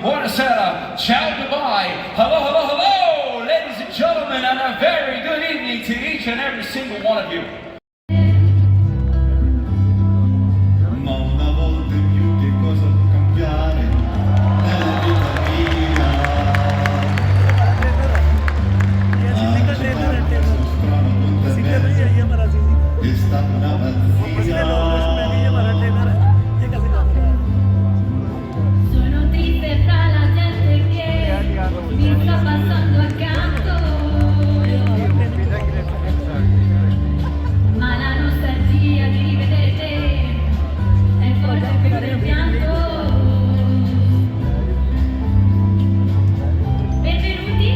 Buonasera, ciao Dubai, hello, hello, hello, ladies and gentlemen, and a very good evening to each and every single one of you. Ma una volta in più che cosa può cambiare nella vita mia? Questo strano appuntamento che sta una pazzia. Sono triste fra la gente che mi sta passando accanto, ma la nostalgia di rivedere te è forte più del pianto. Benvenuti.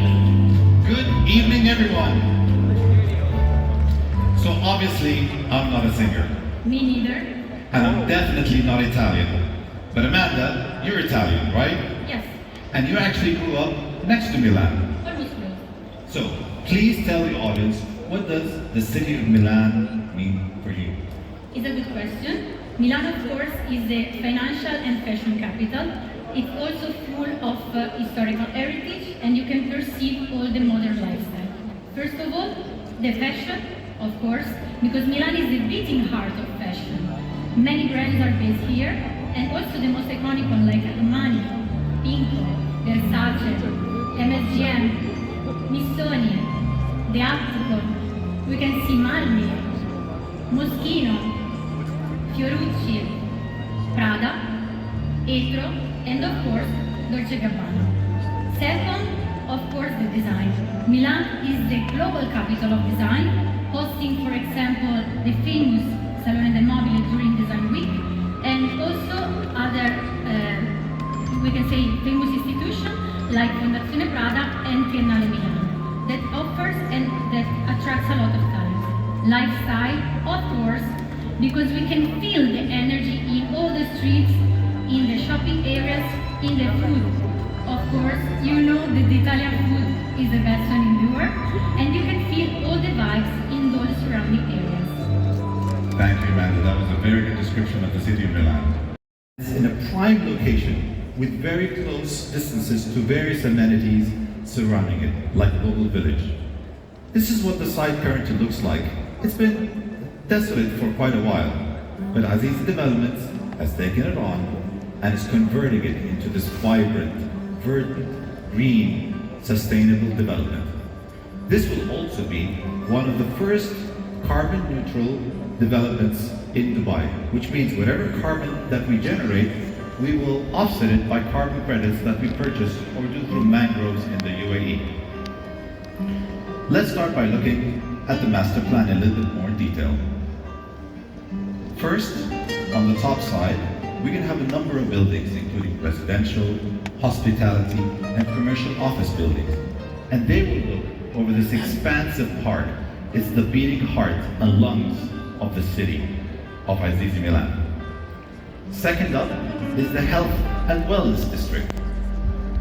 Good evening, everyone. So obviously, I'm not a singer, Me neither. and I'm definitely not Italian. But Amanda, you're Italian, right? Yes, And you actually grew up next to Milan. almost close. So please tell the audience, what does the city of Milan mean for you? It's a good question. Milan, of course, is the financial and fashion capital. It's also full of historical heritage, and you can perceive all the modern lifestyle. First of all, the fashion, of course, because Milan is the beating heart of fashion. Many brands are based here, and also the most iconic one like Armani, Pinko, Versace, MSGM, Missoni, The Attico. We can see Marmi, Moschino, Fiorucci, Prada, Etro, and of course, Dolce Gabbana. Second, of course, the design. Milan is the global capital of design, hosting, for example, the famous Salone del Mobile during Design Week, and also other, we can say, famous institutions like Fondazione Prada and Triennale Milan that offers and that attracts a lot of talent. Lifestyle, of course, because we can feel the energy in all the streets, in the shopping areas, in the food. Of course, you know that the Italian food is the best one in the world, and you can feel all the vibes in those surrounding areas. Thank you, Amanda. That was a very good description of the city of Milan. It's in a prime location with very close distances to various amenities surrounding it, like local village. This is what the site currently looks like. It's been desolate for quite a while, but Azizi Developments has taken it on and is converting it into this vibrant, verdant, green, sustainable development. This will also be one of the first carbon neutral developments in Dubai, which means whatever carbon that we generate, we will offset it by carbon credits that we purchase or do through mangroves in the UAE. Let's start by looking at the master plan in a little bit more detail. First, on the top side, we can have a number of buildings, including residential, hospitality, and commercial office buildings. And they will look over this expansive park. It's the beating heart and lungs of the city of Azizi Milan. Second up is the health and wellness district.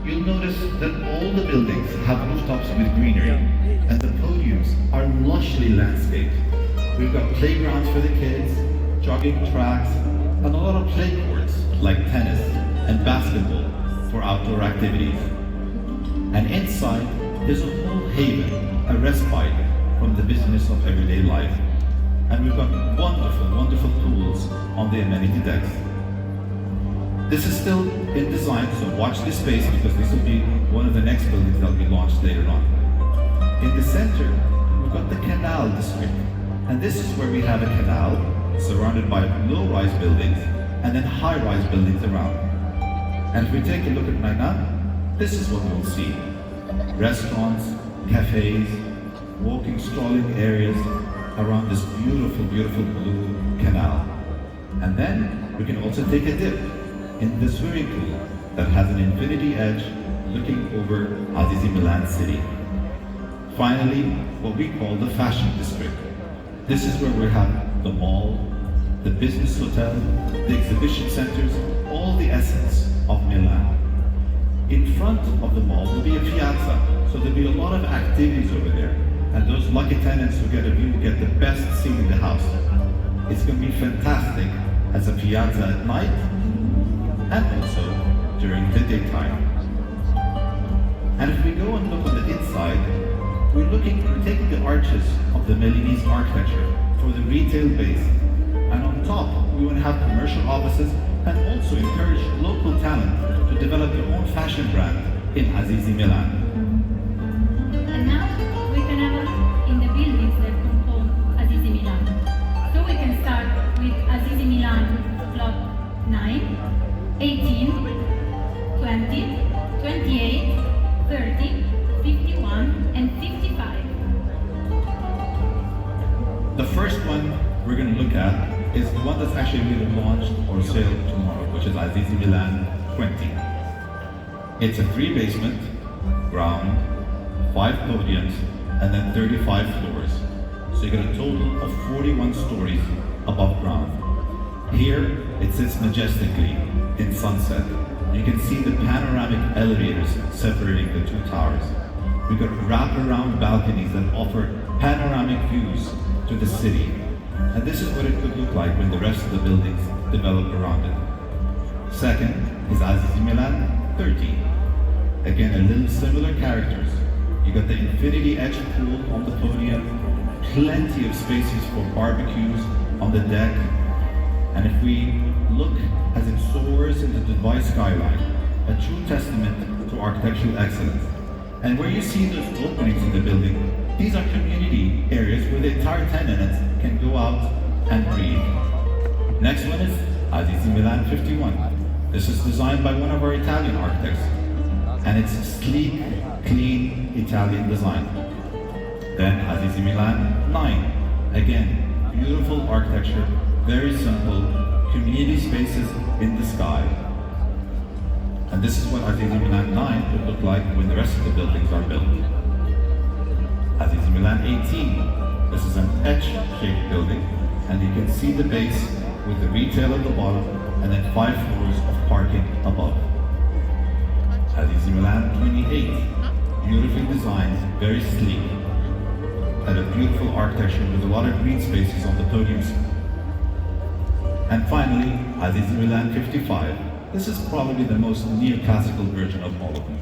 You'll notice that all the buildings have rooftops with greenery, and the podiums are lushly landscaped. We've got playgrounds for the kids, jogging tracks, and a lot of play courts like tennis and basketball for outdoor activities. And inside, there's a whole haven, a respite from the business of everyday life. And we've got wonderful, wonderful pools on the amenity decks. This is still in design, so watch this space because this will be one of the next buildings that will be launched later on. In the center, we've got the canal district. And this is where we have a canal surrounded by low-rise buildings and then high-rise buildings around. And if we take a look at Milan, this is what we'll see. Restaurants, cafes, walking, strolling areas around this beautiful, beautiful blue canal. And then we can also take a dip in the swimming pool that has an infinity edge looking over Azizi Milan city. Finally, what we call the fashion district. This is where we have the mall, the business hotel, the exhibition centers, all the essence of Milan. In front of the mall will be a piazza, so there'll be a lot of activities over there. And those lucky tenants who get a view will get the best seat in the house. It's going to be fantastic as a piazza at night and also during the daytime. we're taking the arches of the Milanese architecture for the retail base. And on top, we want to have commercial offices and also encourage local talent to develop their own fashion brand in Azizi Milan. And now we can have a look in the buildings that compose Azizi Milan. So we can start with Azizi Milan plot 9, 18, 20, 28, 30, 51, and 55. The first one we're going to look at is the one that's actually going to be launched or sale tomorrow, which is Azizi Milan 20. It's a 3-basement, ground, 5 podiums, and then 35 floors. So you get a total of 41 stories above ground. Here, it sits majestically in sunset. You can see the panoramic elevators separating the two towers. We've got wraparound balconies that offer panoramic views to the city. And this is what it could look like when the rest of the buildings develop around it. Second is Azizi Milan 30. Again, a little similar characters. You got the infinity edge pool on the podium, plenty of spaces for barbecues on the deck. And if we look as it soars into the Dubai skyline, a true testament to architectural excellence. And where you see those openings in the building, these are community areas where the entire tenants can go out and breathe. Next one is Azizi Milan 51. This is designed by one of our Italian architects, and it's sleek, clean Italian design. Then Azizi Milan 9. Again, beautiful architecture, very simple, community spaces in the sky. And this is what Azizi Milan 9 would look like when the rest of the buildings are built. Azizi Milan 18. This is an H-shaped building, and you can see the base with the retail at the bottom and then 5 floors of parking above. Azizi Milan 28. Beautifully designed, very sleek, and a beautiful architecture with a lot of green spaces on the podiums. And finally, Azizi Milan 55. This is probably the most neoclassical version of all of them.